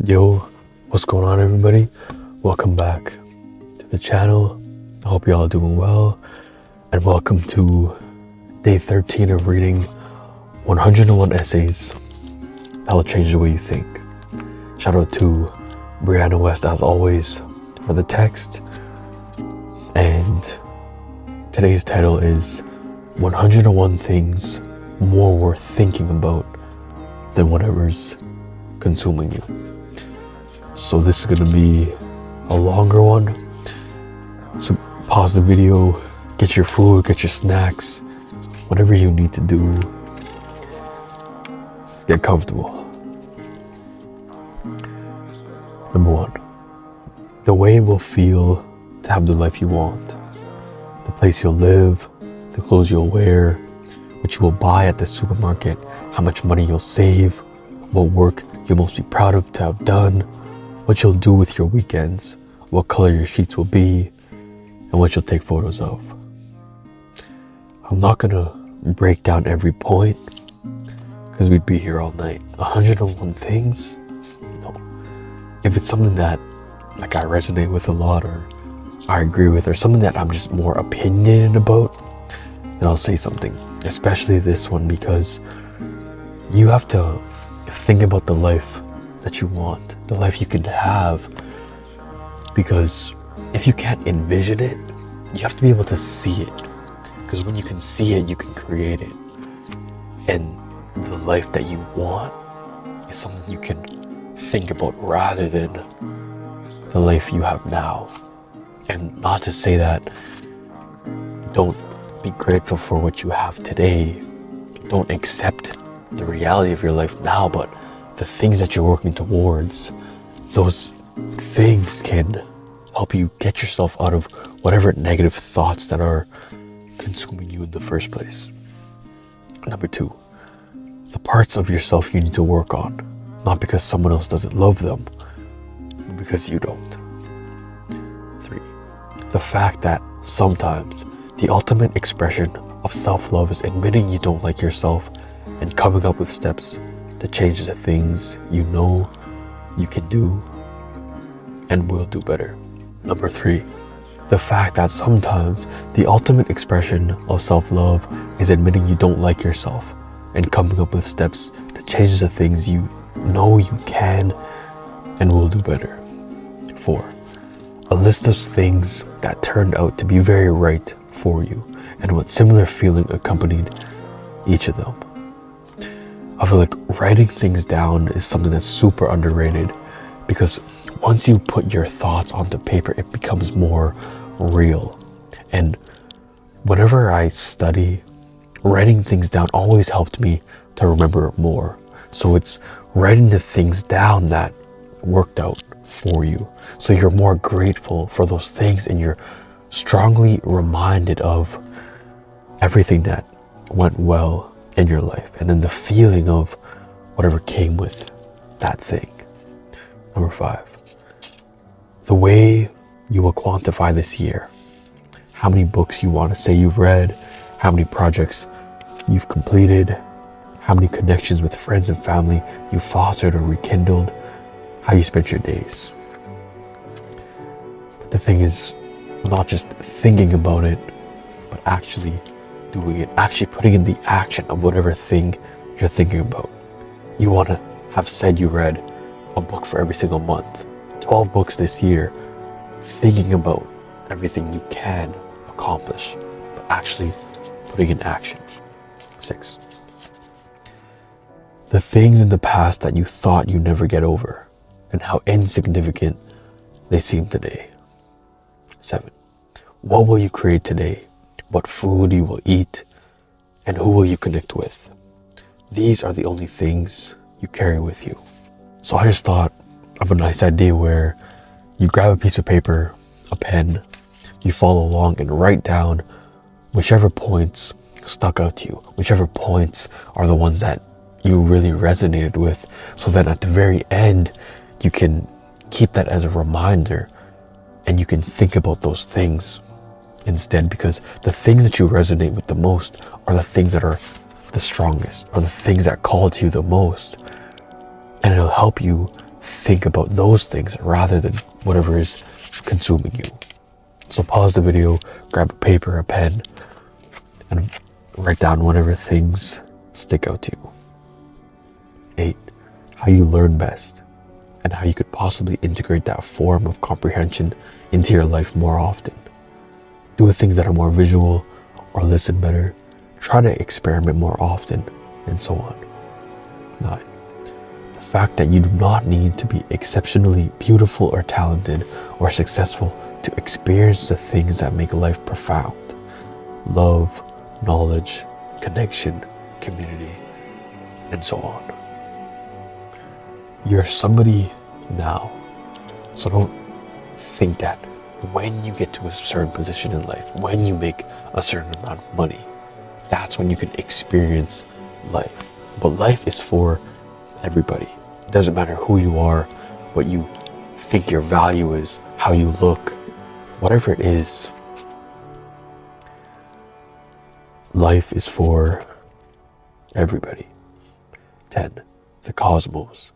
Yo, what's going on, everybody? Welcome back to the channel. I hope you all are doing well, and welcome to day 13 of reading 101 essays that will change the way you think. Shout out to Brianna West, as always, for the text. And today's title is 101 Things More Worth Thinking About Than Whatever's Consuming You. So this is going to be a longer one. So pause the video, get your food, get your snacks, whatever you need to do. Get comfortable. Number 1. The way it will feel to have the life you want. The place you'll live, the clothes you'll wear, what you will buy at the supermarket, how much money you'll save, what work you'll most be proud of to have done, what you'll do with your weekends, what color your sheets will be, and what you'll take photos of. I'm not gonna break down every point because we'd be here all night. 101 things? No. If it's something that I resonate with a lot, or I agree with, or something that I'm just more opinionated about, then I'll say something. Especially this one, because you have to think about the life that you want, the life you can have. Because if you can't envision it, you have to be able to see it. Because when you can see it, you can create it. And the life that you want is something you can think about rather than the life you have now. And not to say that don't be grateful for what you have today, don't accept the reality of your life now, but the things that you're working towards, those things can help you get yourself out of whatever negative thoughts that are consuming you in the first place. Number 2, the parts of yourself you need to work on, not because someone else doesn't love them, but because you don't. 3, the fact that sometimes the ultimate expression of self-love is admitting you don't like yourself and coming up with steps to change the things you know you can do and will do better. Number 3, the fact that sometimes the ultimate expression of self-love is admitting you don't like yourself and coming up with steps to change the things you know you can and will do better. 4, a list of things that turned out to be very right for you and what similar feeling accompanied each of them. I feel like writing things down is something that's super underrated, because once you put your thoughts onto paper, it becomes more real. And whenever I study, writing things down always helped me to remember more. So it's writing the things down that worked out for you, so you're more grateful for those things and you're strongly reminded of everything that went well in your life, and then the feeling of whatever came with that thing. Number 5, the way you will quantify this year. How many books you want to say you've read, how many projects you've completed, how many connections with friends and family you fostered or rekindled, how you spent your days. But the thing is, not just thinking about it, but actually doing it, actually putting in the action of whatever thing you're thinking about. You want to have said you read a book for every single month, 12 books this year, thinking about everything you can accomplish, but actually putting in action. 6, the things in the past that you thought you'd never get over and how insignificant they seem today. 7, what will you create today? What food you will eat, and who will you connect with? These are the only things you carry with you. So I just thought of a nice idea where you grab a piece of paper, a pen, you follow along and write down whichever points stuck out to you, whichever points are the ones that you really resonated with, so that at the very end you can keep that as a reminder and you can think about those things instead, because the things that you resonate with the most are the things that are the strongest, are the things that call to you the most. And it'll help you think about those things rather than whatever is consuming you. So pause the video, grab a paper, a pen, and write down whatever things stick out to you. 8. How you learn best and how you could possibly integrate that form of comprehension into your life more often. Do things that are more visual or listen better. Try to experiment more often, and so on. 9. The fact that you do not need to be exceptionally beautiful or talented or successful to experience the things that make life profound. Love, knowledge, connection, community, and so on. You're somebody now, so don't think that when you get to a certain position in life, when you make a certain amount of money, that's when you can experience life. But life is for everybody. It doesn't matter who you are, what you think your value is, how you look, whatever it is. Life is for everybody. 10. The cosmos,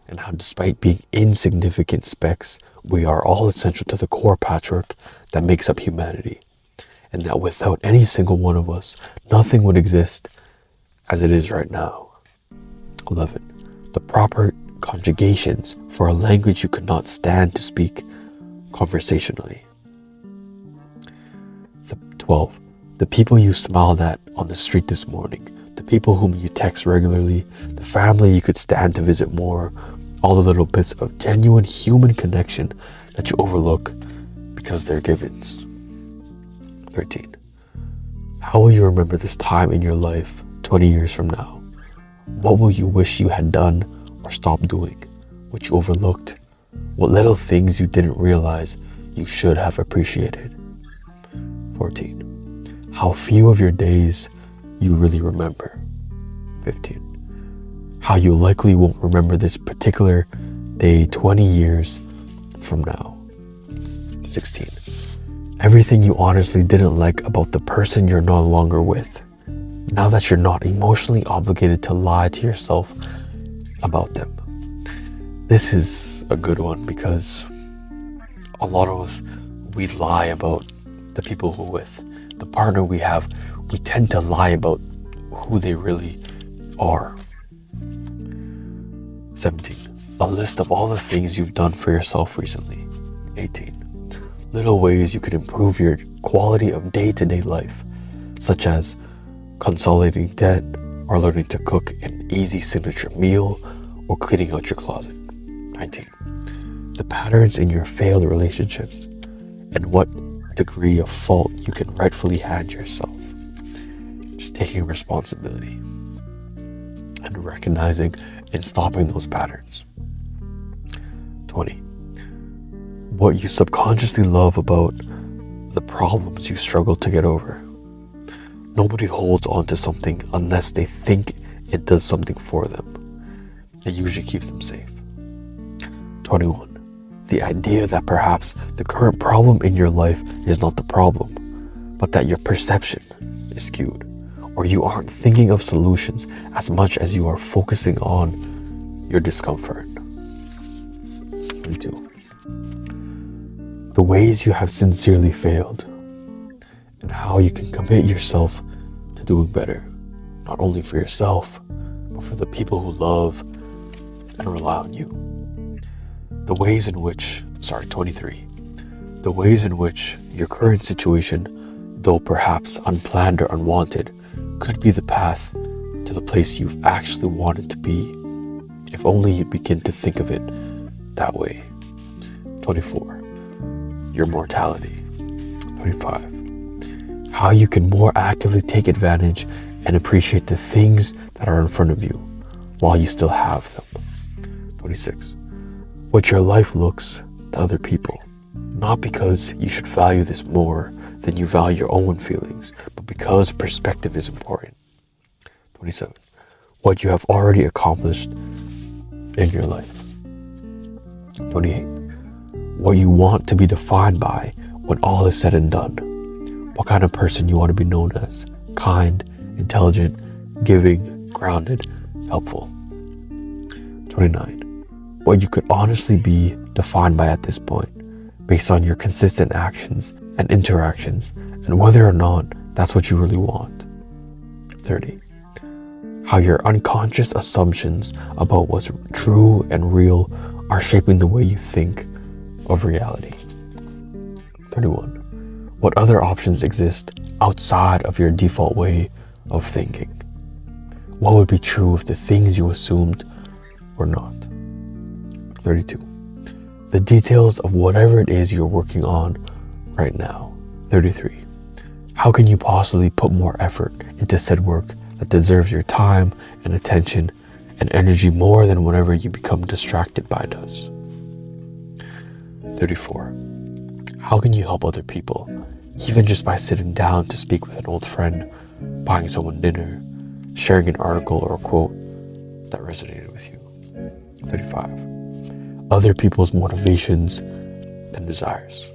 and how despite being insignificant specks, we are all essential to the core patchwork that makes up humanity, and that without any single one of us, nothing would exist as it is right now. 11. The proper conjugations for a language you could not stand to speak conversationally. 12. The people you smiled at on the street this morning, the people whom you text regularly, the family you could stand to visit more, all the little bits of genuine human connection that you overlook because they're givens. 13. How will you remember this time in your life 20 years from now? What will you wish you had done or stopped doing? What you overlooked? What little things you didn't realize you should have appreciated? 14. How few of your days you really remember? 15. How you likely won't remember this particular day 20 years from now? 16. Everything you honestly didn't like about the person you're no longer with, now that you're not emotionally obligated to lie to yourself about them. This is a good one because a lot of us, we lie about the people we're with, the partner we have. We tend to lie about who they really are. 17. A list of all the things you've done for yourself recently. 18. Little ways you could improve your quality of day-to-day life, such as consolidating debt, or learning to cook an easy signature meal, or cleaning out your closet. 19. The patterns in your failed relationships, and what degree of fault you can rightfully hand yourself. Just taking responsibility and recognizing and stopping those patterns. 20. What you subconsciously love about the problems you struggle to get over. Nobody holds on to something unless they think it does something for them. It usually keeps them safe. 21. The idea that perhaps the current problem in your life is not the problem, but that your perception is skewed, or you aren't thinking of solutions as much as you are focusing on your discomfort. 22. The ways you have sincerely failed, and how you can commit yourself to doing better, not only for yourself, but for the people who love and rely on you. The ways in which, 23, the ways in which your current situation, though perhaps unplanned or unwanted, could be the path to the place you've actually wanted to be, if only you'd begin to think of it that way. 24. Your mortality. 25. How you can more actively take advantage and appreciate the things that are in front of you while you still have them. 26. What your life looks to other people, not because you should value this more than you value your own feelings, but because perspective is important. 27. What you have already accomplished in your life. 28. What you want to be defined by when all is said and done. What kind of person you want to be known as: kind, intelligent, giving, grounded, helpful. 29. what you could honestly be defined by at this point, based on your consistent actions and interactions, and whether or not that's what you really want. 30. How your unconscious assumptions about what's true and real are shaping the way you think of reality. 31. What other options exist outside of your default way of thinking? What would be true if the things you assumed were not? 32. The details of whatever it is you're working on right now. 33. How can you possibly put more effort into said work that deserves your time and attention and energy more than whatever you become distracted by does? 34. How can you help other people, even just by sitting down to speak with an old friend, buying someone dinner, sharing an article or a quote that resonated with you? 35. Other people's motivations and desires.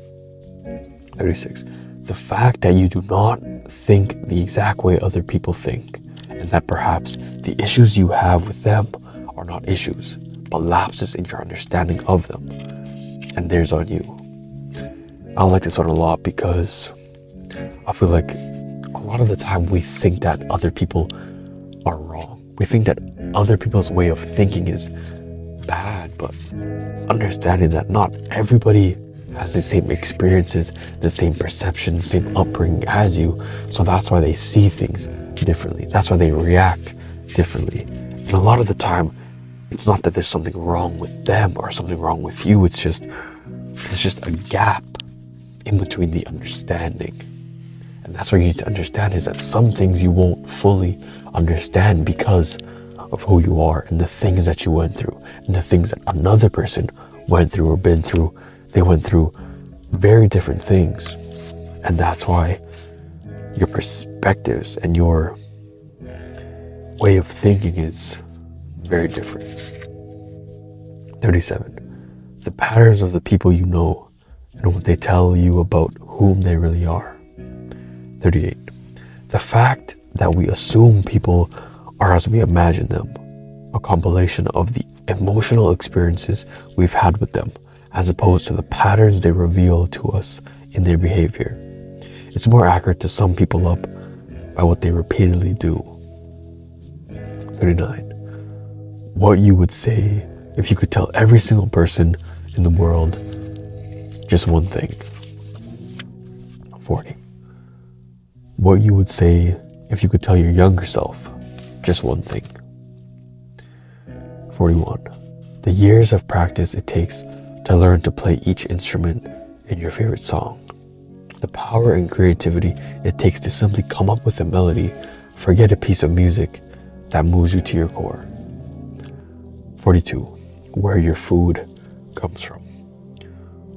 36. The fact that you do not think the exact way other people think, and that perhaps the issues you have with them are not issues, but lapses in your understanding of them, and theirs on you. I like this one a lot because I feel like a lot of the time we think that other people are wrong. We think that other people's way of thinking is bad, but understanding that not everybody has the same experiences, the same perception, the same upbringing as you, so that's why they see things differently. That's why they react differently. And a lot of the time, it's not that there's something wrong with them or something wrong with you. It's just a gap in between the understanding. And that's what you need to understand, is that some things you won't fully understand because of who you are and the things that you went through and the things that another person went through or been through. They went through very different things. And that's why your perspectives and your way of thinking is very different. 37. The patterns of the people you know and what they tell you about whom they really are. 38. The fact that we assume people are as we imagine them, a compilation of the emotional experiences we've had with them, as opposed to the patterns they reveal to us in their behavior. It's more accurate to sum people up by what they repeatedly do. 39. What you would say if you could tell every single person in the world just one thing. 40. What you would say if you could tell your younger self just one thing. 41. The years of practice it takes to learn to play each instrument in your favorite song. The power and creativity it takes to simply come up with a melody, forget a piece of music that moves you to your core. 42. Where your food comes from.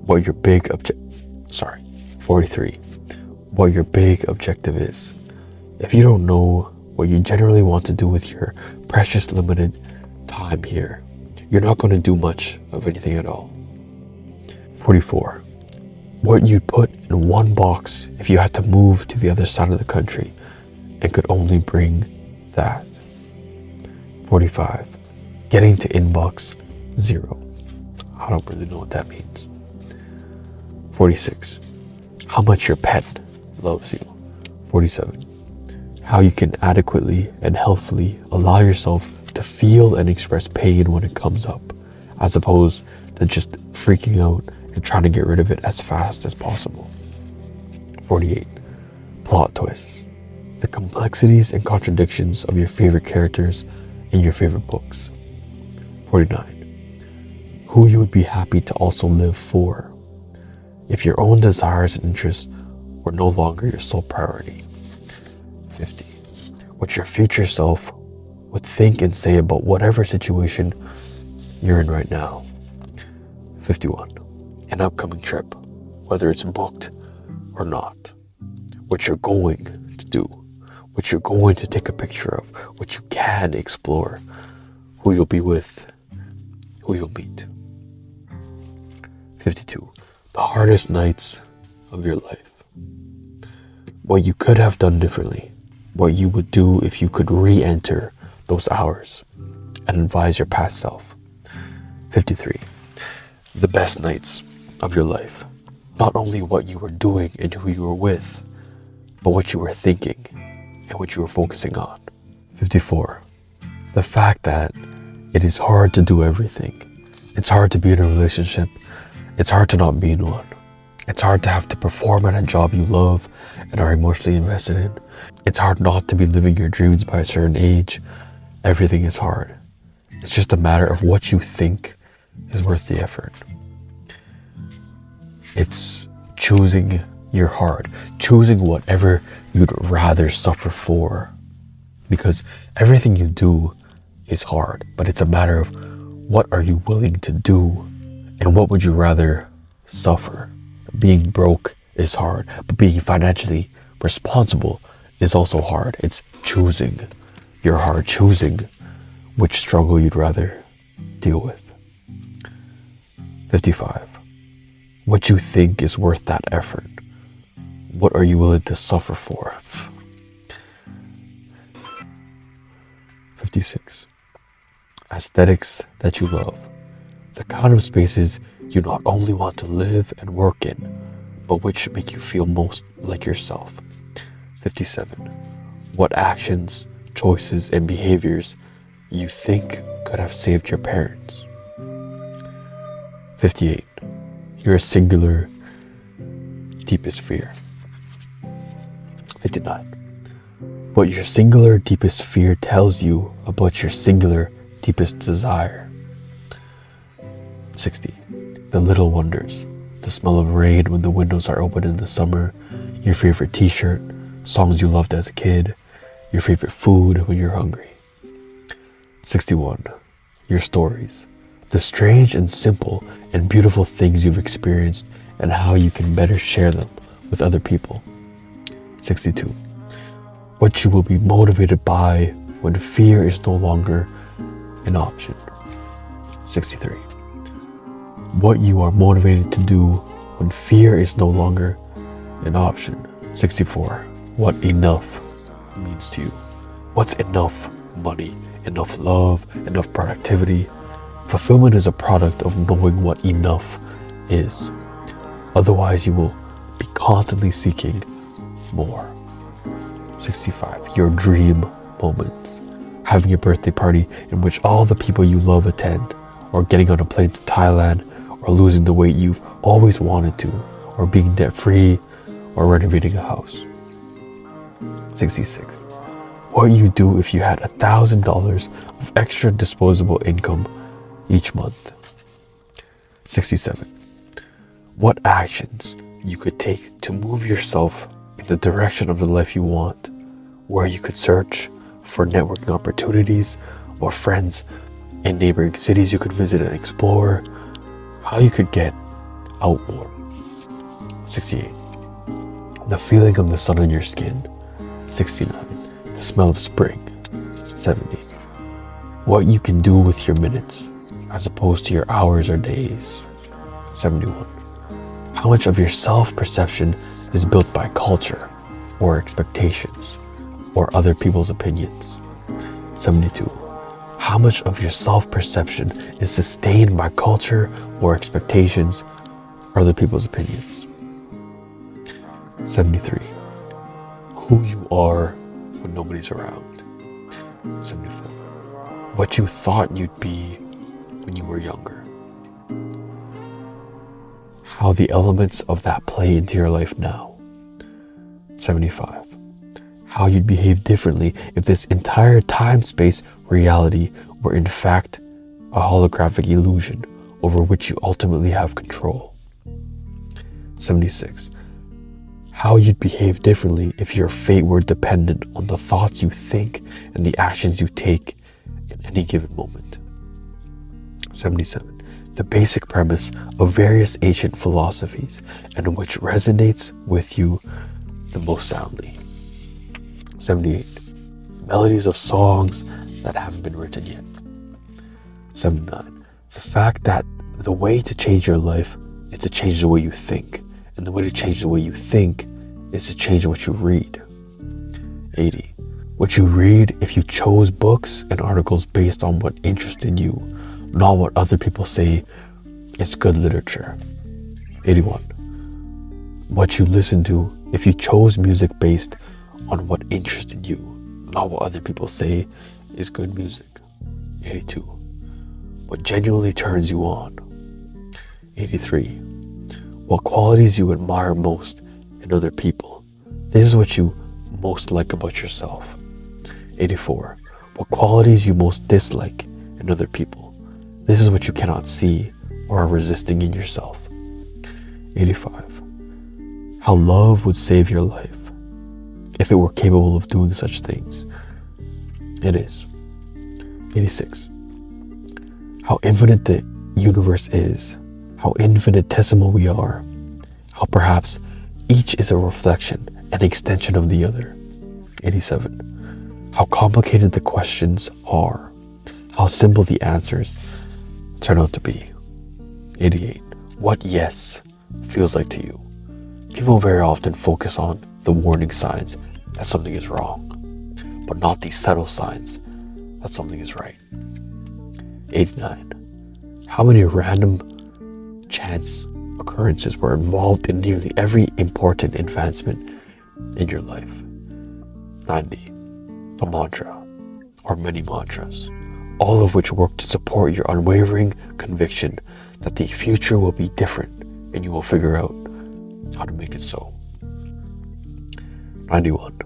What your big 43. What your big objective is. If you don't know what you generally want to do with your precious limited time here, you're not going to do much of anything at all. 44. What you'd put in one box if you had to move to the other side of the country and could only bring that. 45. Getting to inbox 0. I don't really know what that means. 46. How much your pet loves you. 47. How you can adequately and healthfully allow yourself to feel and express pain when it comes up, as opposed to just freaking out and trying to get rid of it as fast as possible. 48. Plot twists. The complexities and contradictions of your favorite characters in your favorite books. 49. Who you would be happy to also live for if your own desires and interests were no longer your sole priority. 50. What your future self would think and say about whatever situation you're in right now. 51. An upcoming trip, whether it's booked or not. What you're going to do. What you're going to take a picture of. What you can explore. Who you'll be with. Who you'll meet. 52. The hardest nights of your life. What you could have done differently. What you would do if you could re-enter those hours and advise your past self. 53. The best nights of your life. Not only what you were doing and who you were with, but what you were thinking and what you were focusing on. 54. The fact that it is hard to do everything. It's hard to be in a relationship. It's hard to not be in one. It's hard to have to perform at a job you love and are emotionally invested in. It's hard not to be living your dreams by a certain age. Everything is hard. It's just a matter of what you think is worth the effort. It's choosing your heart, choosing whatever you'd rather suffer for. Because everything you do is hard, but it's a matter of what are you willing to do and what would you rather suffer. Being broke is hard, but being financially responsible is also hard. It's choosing your heart, choosing which struggle you'd rather deal with. 55. What you think is worth that effort. What are you willing to suffer for? 56. Aesthetics that you love. The kind of spaces you not only want to live and work in, but which make you feel most like yourself. 57. What actions, choices, and behaviors you think could have saved your parents. 58. Your singular deepest fear. 59. What your singular deepest fear tells you about your singular deepest desire. 60. The little wonders. The smell of rain when the windows are open in the summer, your favorite t-shirt, songs you loved as a kid, your favorite food when you're hungry. 61. Your stories. The strange and simple and beautiful things you've experienced and how you can better share them with other people. 62. What you will be motivated by when fear is no longer an option. 63. What you are motivated to do when fear is no longer an option. 64. What enough means to you. What's enough money, enough love, enough productivity? Fulfillment is a product of knowing what enough is. Otherwise, you will be constantly seeking more. 65. Your dream moments. Having a birthday party in which all the people you love attend, or getting on a plane to Thailand, or losing the weight you've always wanted to, or being debt-free, or renovating a house. 66. What you do if you had $1,000 of extra disposable income each month. 67. What actions you could take to move yourself in the direction of the life you want, where you could search for networking opportunities or friends in neighboring cities you could visit and explore, how you could get out more. 68. The feeling of the sun on your skin. 69. The smell of spring. 70. What you can do with your minutes as opposed to your hours or days. 71. How much of your self-perception is built by culture or expectations or other people's opinions. 72. How much of your self-perception is sustained by culture or expectations or other people's opinions. 73. Who you are when nobody's around. 74. What you thought you'd be when you were younger. How the elements of that play into your life now. 75. How you'd behave differently if this entire time-space reality were in fact a holographic illusion over which you ultimately have control. 76. How you'd behave differently if your fate were dependent on the thoughts you think and the actions you take in any given moment. 77. The basic premise of various ancient philosophies and which resonates with you the most soundly. 78. Melodies of songs that haven't been written yet. 79. The fact that the way to change your life is to change the way you think, and the way to change the way you think is to change what you read. 80. What you read if you chose books and articles based on what interested you, not what other people say is good literature. 81. What you listen to if you chose music based on what interested you, not what other people say is good music. 82. What genuinely turns you on. 83. What qualities you admire most in other people. This is what you most like about yourself. 84. What qualities you most dislike in other people. This is what you cannot see or are resisting in yourself. 85. How love would save your life if it were capable of doing such things. It is. 86. How infinite the universe is, how infinitesimal we are, how perhaps each is a reflection and extension of the other. 87. How complicated the questions are, how simple the answers turn out to be. 88. What yes feels like to you. People very often focus on the warning signs that something is wrong, but not these subtle signs that something is right. 89. How many random chance occurrences were involved in nearly every important advancement in your life? 90. A mantra, or many mantras, all of which work to support your unwavering conviction that the future will be different and you will figure out how to make it so. 91.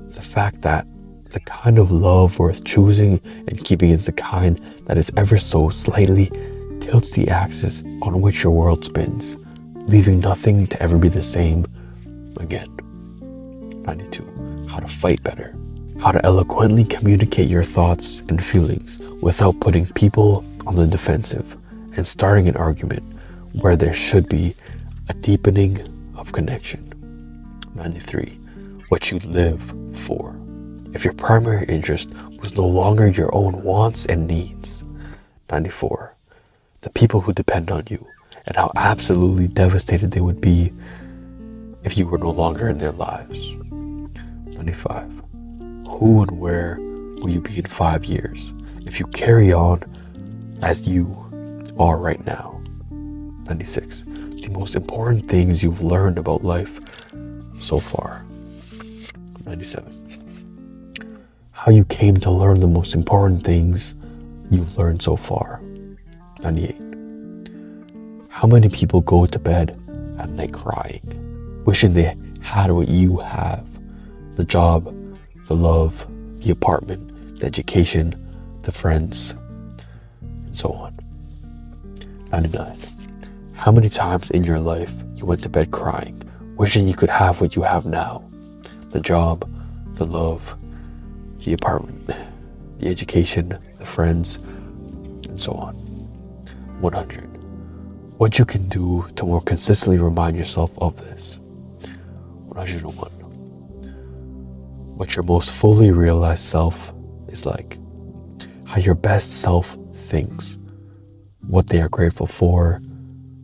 The fact that the kind of love worth choosing and keeping is the kind that is ever so slightly tilts the axis on which your world spins, leaving nothing to ever be the same again. 92. How to fight better. How to eloquently communicate your thoughts and feelings without putting people on the defensive and starting an argument where there should be a deepening of connection. 93. What you live for. If your primary interest was no longer your own wants and needs. 94. The people who depend on you and how absolutely devastated they would be if you were no longer in their lives. 95. Who and where will you be in 5 years if you carry on as you are right now? 96. The most important things you've learned about life so far. 97. How you came to learn the most important things you've learned so far. 98. How many people go to bed at night crying, wishing they had what you have? The job, the love, the apartment, the education, the friends, and so on. 99. How many times in your life you went to bed crying, wishing you could have what you have now? The job, the love, the apartment, the education, the friends, and so on. 100. What you can do to more consistently remind yourself of this. 101. What your most fully realized self is like. How your best self thinks. What they are grateful for.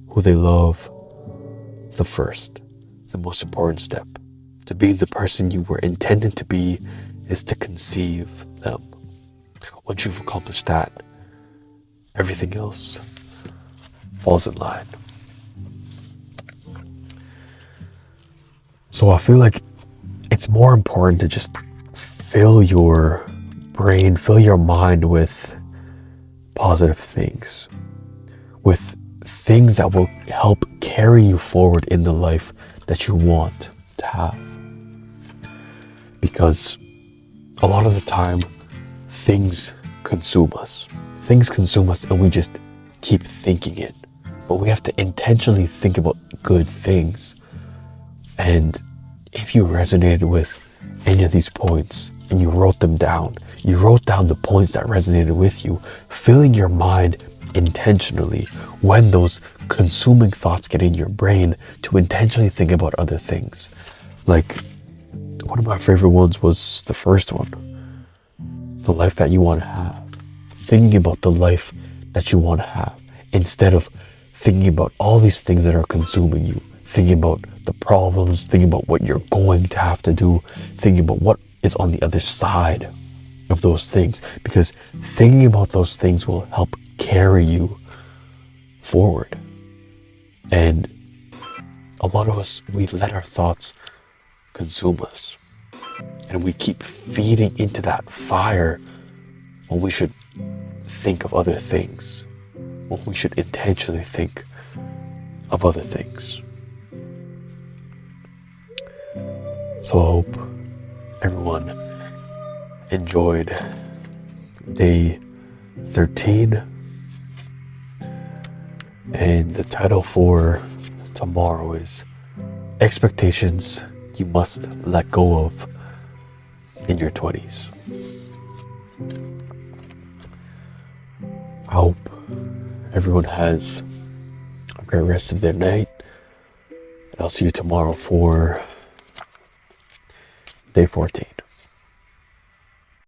Who they love. The first, the most important step to being the person you were intended to be is to conceive them. Once you've accomplished that, everything else falls in line. So I feel like it's more important to just fill your brain, fill your mind with positive things, with things that will help carry you forward in the life that you want to have. Because a lot of the time, things consume us. Things consume us and we just keep thinking it. But we have to intentionally think about good things. And if you resonated with any of these points and you wrote them down, you wrote down the points that resonated with you, filling your mind intentionally when those consuming thoughts get in your brain to intentionally think about other things. Like, one of my favorite ones was the first one, the life that you want to have. Thinking about the life that you want to have instead of thinking about all these things that are consuming you, thinking about the problems, thinking about what you're going to have to do, thinking about what is on the other side of those things, because thinking about those things will help carry you forward. And a lot of us, we let our thoughts consume us. And we keep feeding into that fire when we should think of other things, when we should intentionally think of other things. So I hope everyone enjoyed day 13. And the title for tomorrow is Expectations You Must Let Go of in Your 20s. I hope everyone has a great rest of their night. And I'll see you tomorrow for day 14.